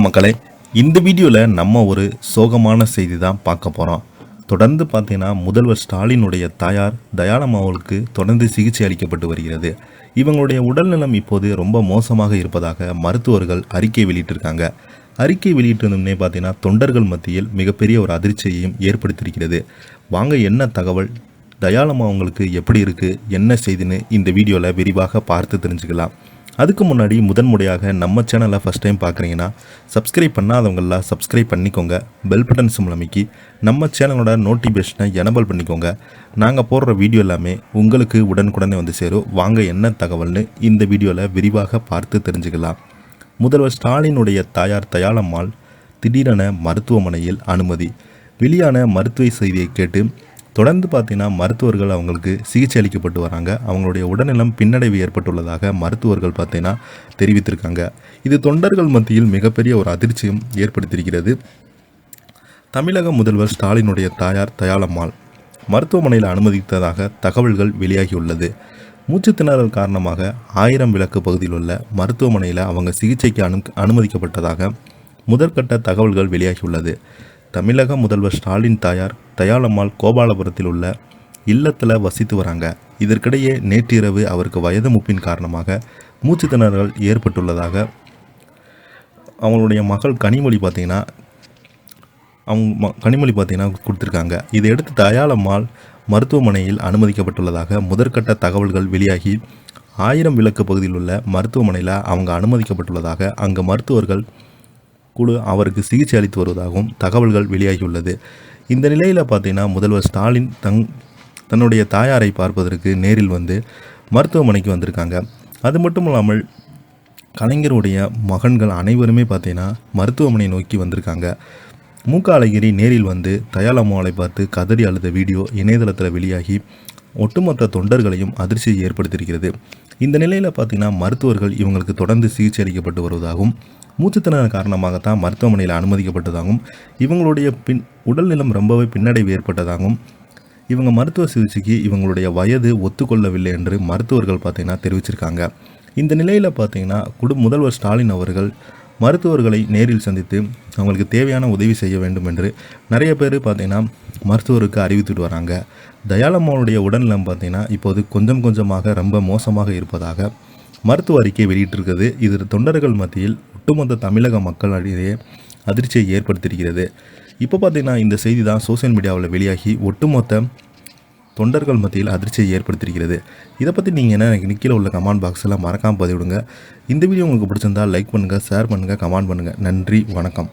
மக்களே, இந்த வீடியோவில் நம்ம ஒரு சோகமான செய்தி தான் பார்க்க போகிறோம். தொடர்ந்து பார்த்தீங்கன்னா முதல்வர் ஸ்டாலினுடைய தாயார் தயாளம்மா அவர்களுக்கு தொடர்ந்து சிகிச்சை அளிக்கப்பட்டு வருகிறது. இவங்களுடைய உடல்நலம் இப்போது ரொம்ப மோசமாக இருப்பதாக மருத்துவர்கள் அறிக்கை வெளியிட்டிருக்காங்க. அறிக்கை வெளியிட்டிருந்தோம்னே பார்த்தீங்கன்னா தொண்டர்கள் மத்தியில் மிகப்பெரிய ஒரு அதிர்ச்சியையும் ஏற்படுத்தியிருக்கிறது. வாங்க என்ன தகவல், தயாளம்மா அவங்களுக்கு எப்படி இருக்குது, என்ன செய்தின்னு இந்த வீடியோவில் விரிவாக பார்த்து தெரிஞ்சுக்கலாம். அதுக்கு முன்னாடி முதன்முறையாக நம்ம சேனலை ஃபஸ்ட் டைம் பார்க்குறீங்கன்னா சப்ஸ்கிரைப் பண்ணாதவங்களாம் சப்ஸ்கிரைப் பண்ணிக்கோங்க. பெல் பட்டன் சிம்பிள் அமைக்கி நம்ம சேனலோட நோட்டிஃபிகேஷனை எனபிள் பண்ணிக்கோங்க. நாங்கள் போடுற வீடியோ எல்லாமே உங்களுக்கு உடனுக்குடனே வந்து சேரும். வாங்க என்ன தகவல்னு இந்த வீடியோவில் விரிவாக பார்த்து தெரிஞ்சுக்கலாம். முதல்வர் ஸ்டாலினுடைய தாயார் தயாளம்மாள் திடீரென மருத்துவமனையில் அனுமதி. வெளியான மருத்துவ செய்தியை கேட்டு தொடர்ந்து பார்த்தீங்கன்னா மருத்துவர்கள் அவங்களுக்கு சிகிச்சை அளிக்கப்பட்டு வராங்க. அவங்களுடைய உடல்நலம் பின்னடைவு ஏற்பட்டுள்ளதாக மருத்துவர்கள் பார்த்தீங்கன்னா தெரிவித்திருக்காங்க. இது தொண்டர்கள் மத்தியில் மிகப்பெரிய ஒரு அதிர்ச்சியும் ஏற்படுத்தியிருக்கிறது. தமிழக முதல்வர் ஸ்டாலினுடைய தாயார் தயாளம்மாள் மருத்துவமனையில் அனுமதித்ததாக தகவல்கள் வெளியாகியுள்ளது. மூச்சுத்திணறல் காரணமாக 1000 விளக்கு பகுதியில் உள்ள மருத்துவமனையில் அவங்க சிகிச்சைக்கு அனுமதிக்கப்பட்டதாக முதற்கட்ட தகவல்கள் வெளியாகியுள்ளது. தமிழக முதல்வர் ஸ்டாலின் தாயார் தயாளம்மாள் கோபாலபுரத்தில் உள்ள இல்லத்தில் வசித்து வராங்க. இதற்கிடையே நேற்றிரவு அவருக்கு வயது மூப்பின் காரணமாக மூச்சு திணறல் ஏற்பட்டுள்ளதாக அவங்களுடைய மகள் கனிமொழி பார்த்திங்கன்னா கொடுத்துருக்காங்க. இதையடுத்து தயாளம்மாள் மருத்துவமனையில் அனுமதிக்கப்பட்டுள்ளதாக முதற்கட்ட தகவல்கள் வெளியாகி 1000 விளக்கு பகுதியில் உள்ள மருத்துவமனையில் அவங்க அனுமதிக்கப்பட்டுள்ளதாக அங்கு மருத்துவர்கள் குழு அவருக்கு சிகிச்சை அளித்து வருவதாகவும் தகவல்கள் வெளியாகியுள்ளது. இந்த நிலையில் பார்த்தீங்கன்னா முதல்வர் ஸ்டாலின் தன்னுடைய தாயாரை பார்ப்பதற்கு நேரில் வந்து மருத்துவமனைக்கு வந்திருக்காங்க. அது மட்டும் இல்லாமல் கலைஞருடைய மகன்கள் அனைவருமே பார்த்தீங்கன்னா மருத்துவமனை நோக்கி வந்திருக்காங்க. மூக்க அழகிரி நேரில் வந்து தயாளம்மாளை பார்த்து கதறி அழுத வீடியோ இணையதளத்தில் வெளியாகி ஒட்டுமொத்த தொண்டர்களையும் அதிர்ச்சியை ஏற்படுத்தியிருக்கிறது. இந்த நிலையில் பார்த்தீங்கன்னா மருத்துவர்கள் இவங்களுக்கு தொடர்ந்து சிகிச்சை அளிக்கப்பட்டு வருவதாகவும் மூச்சுத்திணறல் காரணமாகத்தான் மருத்துவமனையில் அனுமதிக்கப்பட்டதாகவும் இவங்களுடைய உடல்நலம் ரொம்பவே பின்னடைவு ஏற்பட்டதாகவும் இவங்க மருத்துவ சிகிச்சைக்கு இவங்களுடைய வயது ஒத்துக்கொள்ளவில்லை என்று மருத்துவர்கள் பார்த்திங்கன்னா தெரிவிச்சிருக்காங்க. இந்த நிலையில் பார்த்திங்கன்னா முதல்வர் ஸ்டாலின் அவர்கள் மருத்துவர்களை நேரில் சந்தித்து அவங்களுக்கு தேவையான உதவி செய்ய வேண்டும் என்று நிறைய பேர் பார்த்திங்கன்னா மருத்துவருக்கு அறிவித்துட்டு வராங்க. தயாளம்மாவுடைய உடல்நலம் பார்த்திங்கன்னா இப்போது கொஞ்சம் கொஞ்சமாக ரொம்ப மோசமாக இருப்பதாக மருத்துவ அறிக்கை வெளியிட்டிருக்கிறது. இது தொண்டர்கள் மத்தியில் ஒட்டுமொத்த தமிழக மக்களிடையே அதிர்ச்சியை ஏற்படுத்தியிருக்கிறது. இப்போ பார்த்திங்கன்னா இந்த செய்தி தான் சோசியல் மீடியாவில் வெளியாகி ஒட்டுமொத்த தொண்டர்கள் மத்தியில் அதிர்ச்சியை ஏற்படுத்தியிருக்கிறது. இதை பற்றி நீங்கள் என்ன எனக்கு கீழே உள்ள கமெண்ட் பாக்ஸில் மறக்காமல் பதிவிடுங்க. இந்த வீடியோ உங்களுக்கு பிடிச்சிருந்தால் லைக் பண்ணுங்கள், ஷேர் பண்ணுங்கள், கமெண்ட் பண்ணுங்கள். நன்றி, வணக்கம்.